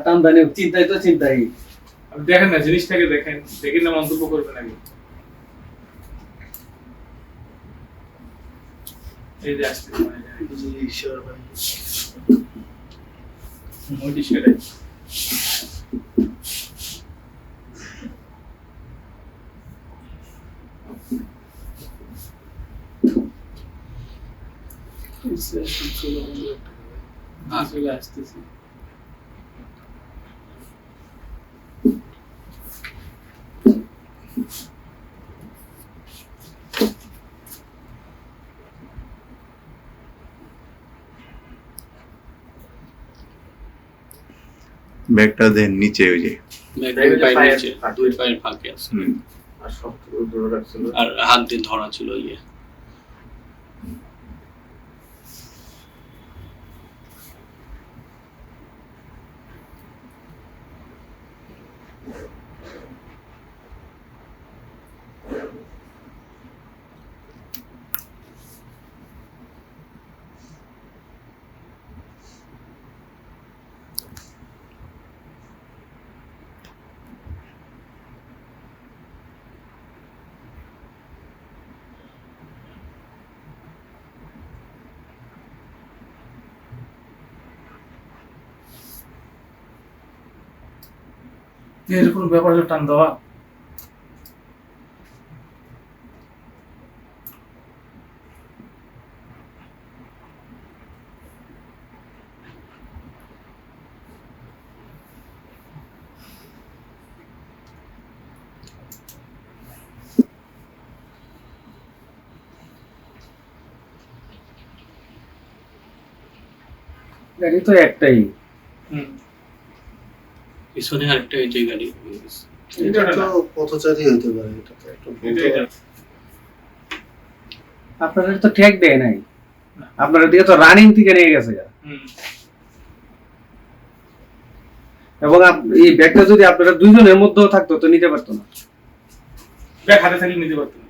টান দানি চিন্তাই তো চিন্তাই। আপনি দেখেন না জিনিসটাকে দেখেন, দেখেন না মন্তব্য করবেন আগে। এই যে আসছে মানে জি ঈশ্বর ভাই মোটিশ করে চলে আসতেছি। ব্যাগটা দেন নিচে ওই যে দুই পায়ের নিচে, দুই পায়ের ফাঁকে আছে। আর সব ধরে রাখছিল আর হাত দিয়ে ধরা ছিল ইয়ে। এরকম ব্যাপার টান দেওয়া গাড়ি তো একটাই। পিছনে আরেকটা এই যে গাড়ি। এটা তো পথচারী হইতে পারে, এটা তো একটা আপনাদের তো ট্যাগ দেয় নাই, আপনার দিকে তো রানিং থেকে নিয়ে গেছে। এবং এই ব্যাগটা যদি আপনারা দুইজনের মধ্যেও থাকতো তো নিতে পারতো না। ব্যাগ হাতে থাকলে নিতে পারতেন।